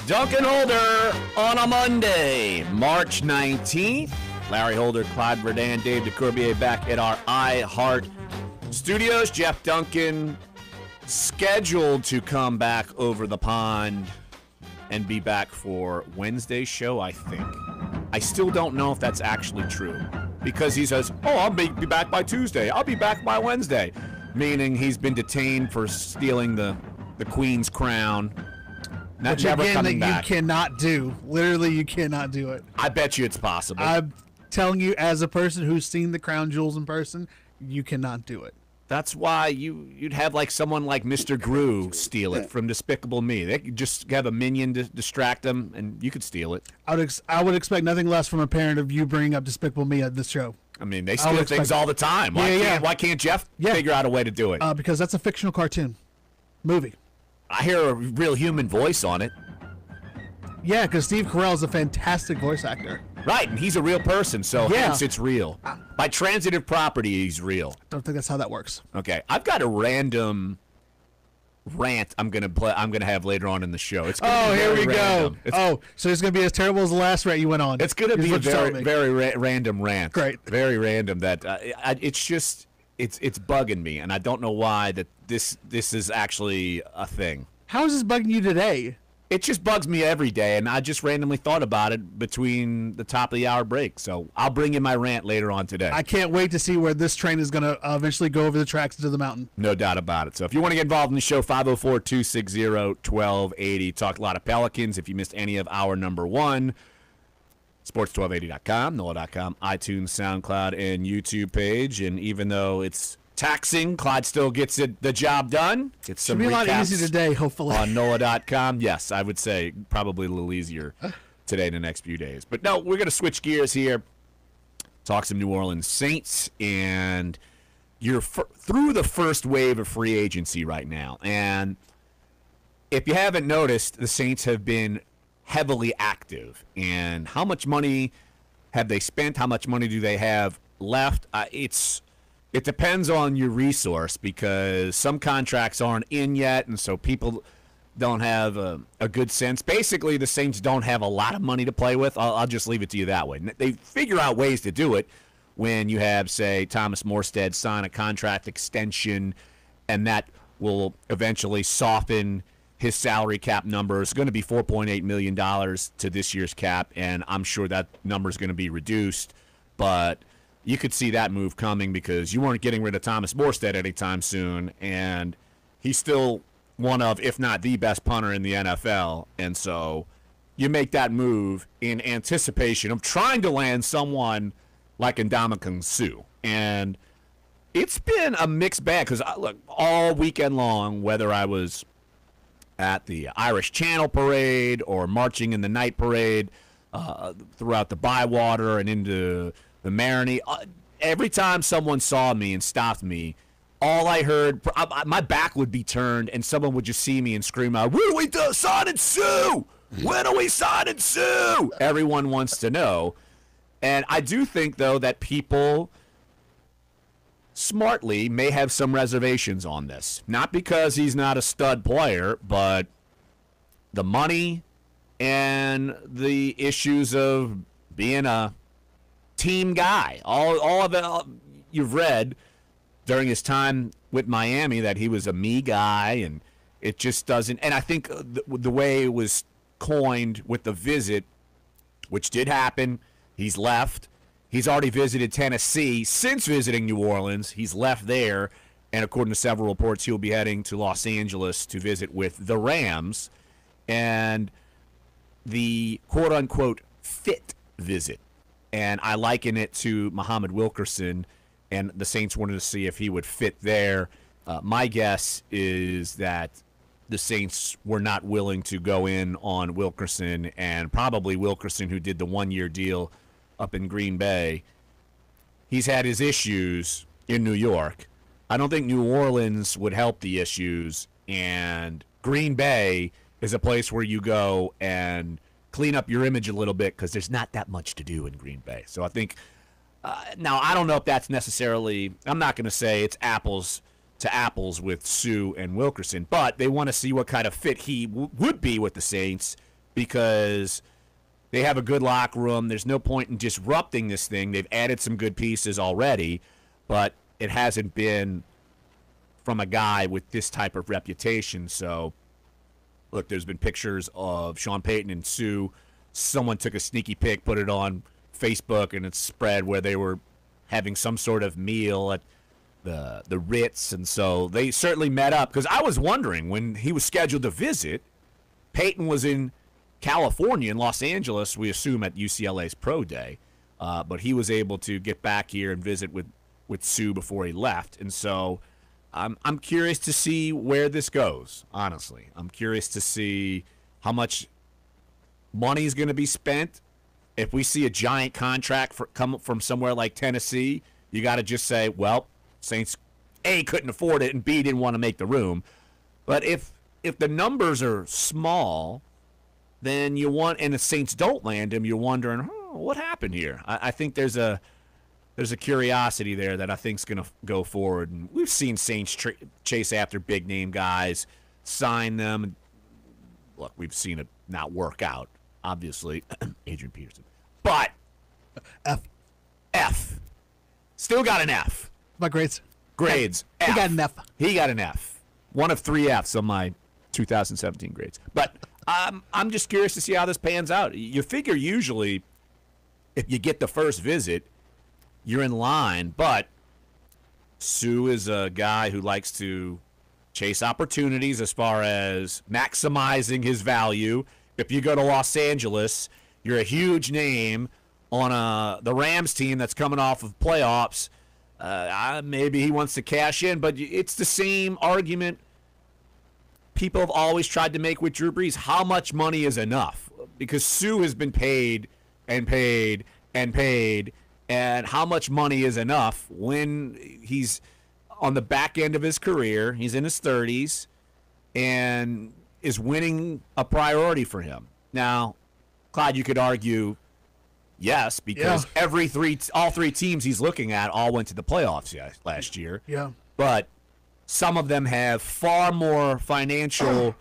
Dunc Holder on a Monday, March 19th. Larry Holder, Clyde Verdun, Dave DeCourbier back at our iHeart Studios. Jeff Duncan scheduled to come back over the pond and be back for Wednesday's show, I think. I still don't know if that's actually true because he says, I'll be back by Tuesday. I'll be back by Wednesday, meaning he's been detained for stealing the Queen's crown. Which never again, coming that back. You cannot do. Literally, you cannot do it. I bet you it's possible. I'm telling you, as a person who's seen the crown jewels in person, you cannot do it. That's why you'd have like someone like Mr. Gru steal it from Despicable Me. They could just have a minion to distract them, and you could steal it. I would expect nothing less from a parent of you bringing up Despicable Me at this show. I mean, they steal things all the time. Why can't Jeff figure out a way to do it? Because that's a fictional cartoon movie. I hear a real human voice on it. Yeah, because Steve Carell is a fantastic voice actor. Right, and he's a real person, so hence it's real. By transitive property, he's real. Don't think that's how that works. Okay, I've got a random rant I'm gonna have later on in the show. It's here we go. So it's gonna be as terrible as the last rant you went on. It's gonna be a very random rant. Great, very random. That it's just it's bugging me, and I don't know why that this is actually a thing. How is this bugging you today? It just bugs me every day, and I just randomly thought about it between the top of the hour break. So I'll bring in my rant later on today. I can't wait to see where this train is going to eventually go over the tracks into the mountain. No doubt about it. So if you want to get involved in the show, 504-260-1280. Talked a lot of Pelicans. If you missed any of hour number one, sports1280.com, NOLA.com, iTunes, SoundCloud, and YouTube page. And even though it's taxing, Clyde still gets the job done. It's some should be a lot easier today, hopefully. On NOLA.com. Yes, I would say probably a little easier today in the next few days. But no, we're going to switch gears here. Talk some New Orleans Saints. And you're through the first wave of free agency right now. And if you haven't noticed, the Saints have been heavily active. And how much money have they spent? How much money do they have left? It depends on your resource because some contracts aren't in yet, and so people don't have a good sense. Basically, the Saints don't have a lot of money to play with. I'll just leave it to you that way. They figure out ways to do it when you have, say, Thomas Morstead sign a contract extension, and that will eventually soften his salary cap number. It's going to be $4.8 million to this year's cap, and I'm sure that number is going to be reduced, but you could see that move coming because you weren't getting rid of Thomas Morstead anytime soon, and he's still one of, if not the best punter in the NFL. And so you make that move in anticipation of trying to land someone like Ndamukong Suh. And it's been a mixed bag because, look, all weekend long, whether I was at the Irish Channel Parade or marching in the night parade throughout the Bywater and into the Maroney, every time someone saw me and stopped me, all I heard, my back would be turned, and someone would just see me and scream out, "When are we signing Suh? When are we signing Suh?" Everyone wants to know. And I do think, though, that people smartly may have some reservations on this. Not because he's not a stud player, but the money and the issues of being a team guy. All of it you've read during his time with Miami that he was a me guy, and it just doesn't. And I think the way it was coined with the visit, which did happen, he's left. He's already visited Tennessee since visiting New Orleans. He's left there, and according to several reports, he'll be heading to Los Angeles to visit with the Rams. And the quote-unquote fit visit, and I liken it to Muhammad Wilkerson, and the Saints wanted to see if he would fit there. My guess is that the Saints were not willing to go in on Wilkerson, and probably Wilkerson, who did the one-year deal up in Green Bay, he's had his issues in New York. I don't think New Orleans would help the issues, and Green Bay is a place where you go and clean up your image a little bit because there's not that much to do in Green Bay. So I think now I don't know if that's necessarily, I'm not going to say it's apples to apples with Suh and Wilkerson, but they want to see what kind of fit he would be with the Saints because they have a good locker room. There's no point in disrupting this thing. They've added some good pieces already, but it hasn't been from a guy with this type of reputation. So, look, there's been pictures of Sean Payton and Suh. Someone took a sneaky pic, put it on Facebook, and it's spread where they were having some sort of meal at the Ritz. And so they certainly met up, because I was wondering when he was scheduled to visit, Payton was in California, in Los Angeles, we assume at UCLA's Pro Day. But he was able to get back here and visit with Suh before he left. And so I'm curious to see where this goes, honestly. I'm curious to see how much money is going to be spent. If we see a giant contract come from somewhere like Tennessee, you got to just say, well, Saints, A, couldn't afford it, and B, didn't want to make the room. But if the numbers are small, then and the Saints don't land him, you're wondering, what happened here? I think there's a curiosity there that I think is going to go forward. And we've seen Saints chase after big-name guys, sign them. Look, we've seen it not work out, obviously. Adrian Peterson. But F. Still got an F. My grades. F. He got an F. He got an F. One of 3 Fs on my 2017 grades. But I'm just curious to see how this pans out. You figure usually if you get the first visit, you're in line. But Suh is a guy who likes to chase opportunities as far as maximizing his value. If you go to Los Angeles, you're a huge name on the Rams team that's coming off of playoffs. Maybe he wants to cash in, but it's the same argument people have always tried to make with Drew Brees. How much money is enough? Because Suh has been paid and paid and paid, and how much money is enough when he's on the back end of his career, he's in his 30s, and is winning a priority for him? Now, Clyde, you could argue yes, because all three teams he's looking at all went to the playoffs last year. Yeah. But some of them have far more financial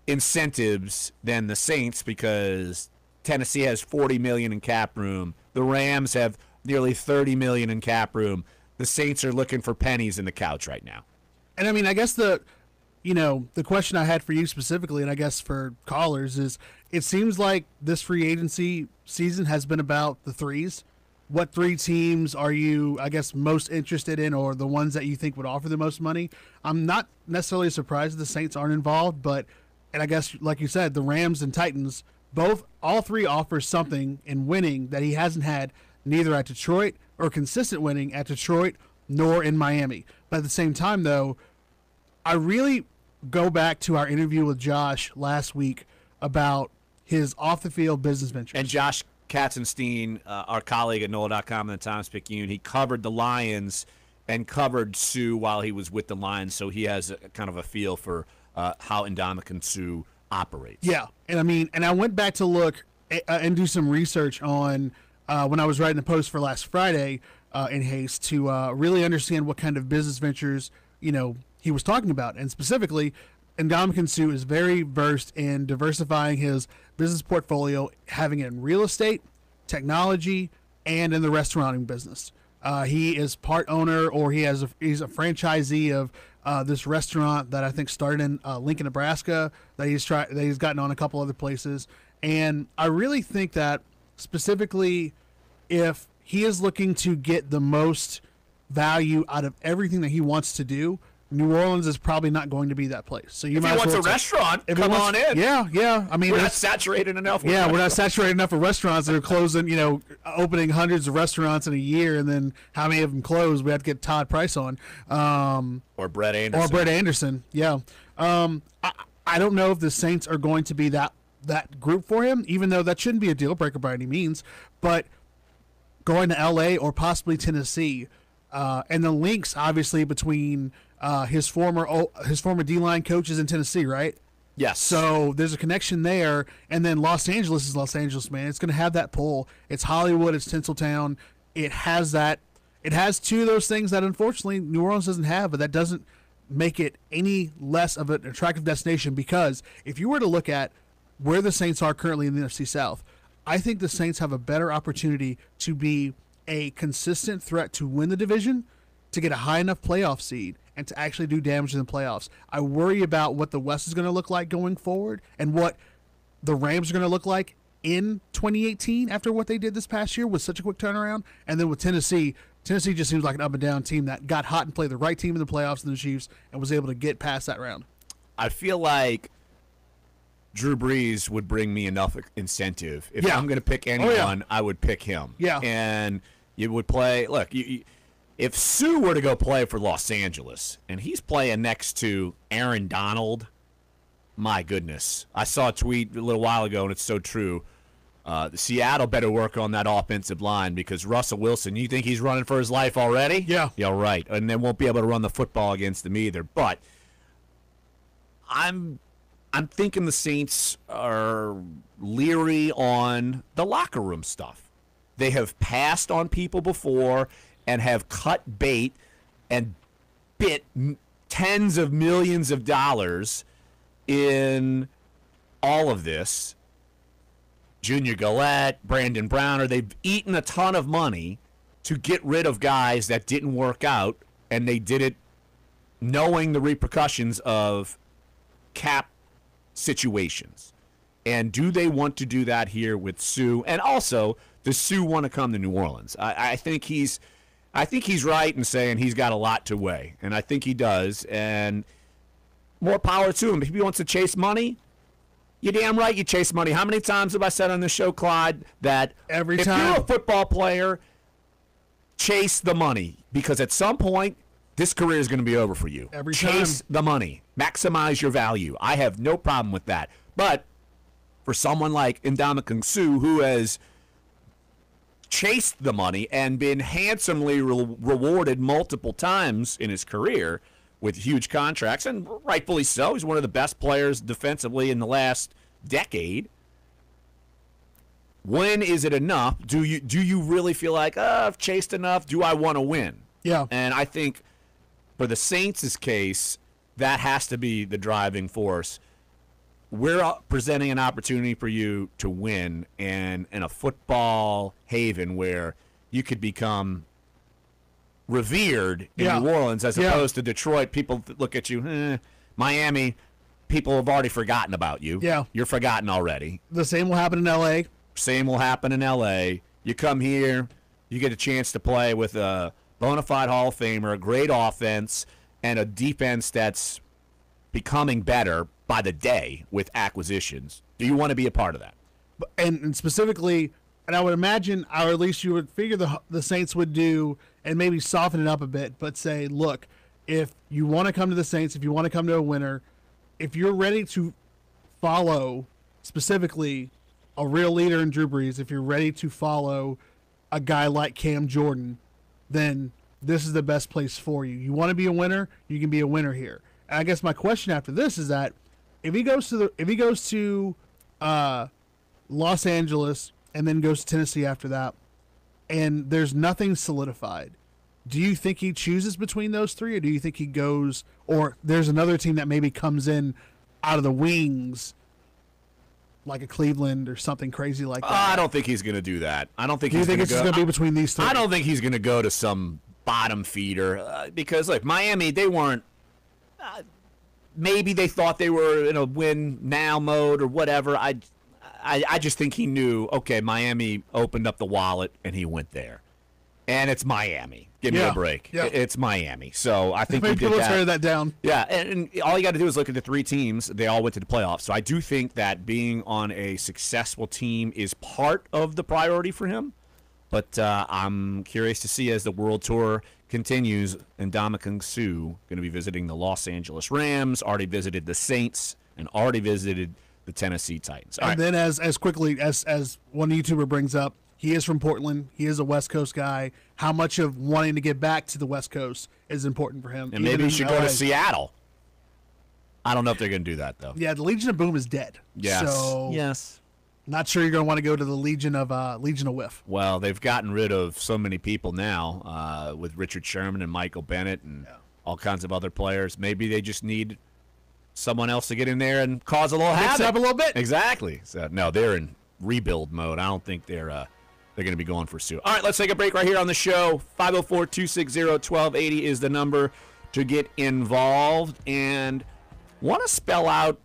incentives than the Saints, because Tennessee has $40 million in cap room. The Rams have nearly $30 million in cap room. The Saints are looking for pennies in the couch right now. And I mean, I guess the question I had for you specifically, and I guess for callers, is it seems like this free agency season has been about the threes. What 3 teams are you, I guess, most interested in, or the ones that you think would offer the most money? I'm not necessarily surprised the Saints aren't involved, and I guess, like you said, the Rams and Titans, all 3 offer something in winning that he hasn't had neither at Detroit, or consistent winning at Detroit, nor in Miami. But at the same time, though, I really go back to our interview with Josh last week about his off-the-field business ventures. And Josh Katzenstein, our colleague at NOLA.com and the Times-Picayune, he covered the Lions and covered Suh while he was with the Lions, so he has kind of a feel for how Ndamukong Suh operates. Yeah, and I mean, and I went back to look and do some research on when I was writing the post for last Friday in haste to really understand what kind of business ventures he was talking about, and specifically, Ndamukong Suh is very versed in diversifying his business portfolio, having it in real estate, technology, and in the restauranting business. He is part owner, or he's a franchisee of this restaurant that I think started in Lincoln, Nebraska, that he's gotten on a couple other places. And I really think that specifically, if he is looking to get the most value out of everything that he wants to do, New Orleans is probably not going to be that place. So if he wants a restaurant, come on in. Yeah. I mean, we're not saturated enough. We're not saturated enough with restaurants that are closing. Opening hundreds of restaurants in a year, and then how many of them close? We have to get Todd Price on, or Brett Anderson. Yeah. I don't know if the Saints are going to be that group for him, even though that shouldn't be a deal breaker by any means. But going to L.A. or possibly Tennessee, and the links obviously between his former D-line coaches in Tennessee, right? Yes. So there's a connection there, and then Los Angeles is Los Angeles, man. It's going to have that pull. It's Hollywood. It's Tinseltown. It has that. It has 2 of those things that unfortunately New Orleans doesn't have, but that doesn't make it any less of an attractive destination, because if you were to look at where the Saints are currently in the NFC South, I think the Saints have a better opportunity to be a consistent threat to win the division, to get a high enough playoff seed, and to actually do damage in the playoffs. I worry about what the West is going to look like going forward and what the Rams are going to look like in 2018 after what they did this past year with such a quick turnaround. And then with Tennessee just seems like an up and down team that got hot and played the right team in the playoffs in the Chiefs and was able to get past that round. I feel like Drew Brees would bring me enough incentive. If I'm going to pick anyone, I would pick him. Yeah. And you would play – look, if Suh were to go play for Los Angeles and he's playing next to Aaron Donald, my goodness. I saw a tweet a little while ago, and it's so true. Seattle better work on that offensive line because Russell Wilson, you think he's running for his life already? Yeah. Yeah, right. And they won't be able to run the football against them either. But I'm thinking the Saints are leery on the locker room stuff. They have passed on people before and have cut bait and bit tens of millions of dollars in all of this. Junior Galette, Brandon Browner, they've eaten a ton of money to get rid of guys that didn't work out, and they did it knowing the repercussions of cap situations. And do they want to do that here with Suh? And also, does Suh want to come to New Orleans? I think he's right in saying he's got a lot to weigh, and I think he does. And more power to him. If he wants to chase money, you're damn right you chase money. How many times have I said on this show, Clyde, that if you're a football player, chase the money, because at some point this career is going to be over for you. Chase the money. Maximize your value. I have no problem with that. But for someone like Ndamukong Suh, who has chased the money and been handsomely rewarded multiple times in his career with huge contracts, and rightfully so. He's one of the best players defensively in the last decade. When is it enough? Do you really feel like, I've chased enough? Do I want to win? Yeah. And I think for the Saints' case, that has to be the driving force. We're presenting an opportunity for you to win in a football haven where you could become revered in New Orleans as opposed to Detroit. People look at you, Miami, people have already forgotten about you. Yeah. You're forgotten already. The same will happen in L.A. Same will happen in L.A. You come here, you get a chance to play with a bona fide Hall of Famer, a great offense, and a defense that's becoming better by the day with acquisitions. Do you want to be a part of that? And specifically, and I would imagine, or at least you would figure the Saints would do, and maybe soften it up a bit, but say, look, if you want to come to the Saints, if you want to come to a winner, if you're ready to follow specifically a real leader in Drew Brees, if you're ready to follow a guy like Cam Jordan, then this is the best place for you. You want to be a winner, you can be a winner here. And I guess my question after this is that if he goes to Los Angeles and then goes to Tennessee after that, and there's nothing solidified, do you think he chooses between those three, or do you think he goes, or there's another team that maybe comes in out of the wings, like a Cleveland or something crazy like that? I don't think he's going to do that. I don't think do he's going to go. Do you think it's just going to be between these three? I don't think he's going to go to some bottom feeder because, look, Miami, they weren't. Maybe they thought they were in a win now mode or whatever. I just think he knew, okay, Miami opened up the wallet and he went there. And it's Miami. Give me a break. Yeah. It's Miami. So I think he did that. Tear that down. Yeah, and all you got to do is look at the three teams. They all went to the playoffs. So I do think that being on a successful team is part of the priority for him. But I'm curious to see as the World Tour continues, and Ndamukong Suh going to be visiting the Los Angeles Rams, already visited the Saints, and already visited the Tennessee Titans. All right. Then as quickly as one YouTuber brings up, he is from Portland. He is a West Coast guy. How much of wanting to get back to the West Coast is important for him? And maybe he should go to Seattle. I don't know if they're going to do that, though. Yeah, the Legion of Boom is dead. Yes. So yes. Not sure you're going to want to go to the Legion of Whiff. Well, they've gotten rid of so many people now with Richard Sherman and Michael Bennett and all kinds of other players. Maybe they just need someone else to get in there and cause a little Mix havoc. it up a little bit. Exactly. So no, they're in rebuild mode. I don't think they're going to be going for Suh. All right, let's take a break right here on the show. 504-260-1280 is the number to get involved. And want to spell out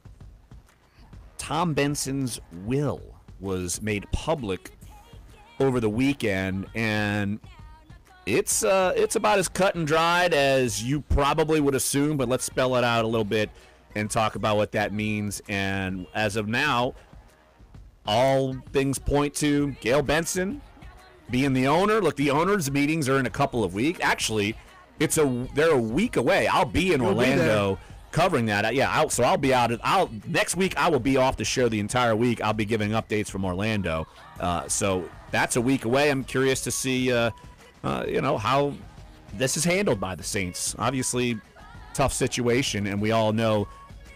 Tom Benson's will was made public over the weekend, and it's about as cut and dried as you probably would assume, but let's spell it out a little bit and talk about what that means. And as of now, all things point to Gail Benson being the owner. Look, the owners' meetings are in a couple of weeks. Actually, they're a week away. I'll be in Orlando covering that. Yeah, so I'll be out. Next week I will be off the show the entire week. I'll be giving updates from Orlando. So that's a week away. I'm curious to see, how this is handled by the Saints. Obviously, tough situation, and we all know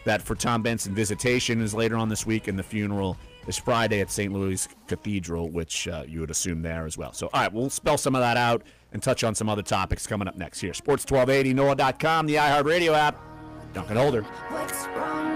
that for Tom Benson, visitation is later on this week, and the funeral is Friday at St. Louis Cathedral, which you would assume there as well. So, all right, we'll spell some of that out and touch on some other topics coming up next here. Sports 1280, NOLA.com, the iHeartRadio app, Dunc Holder.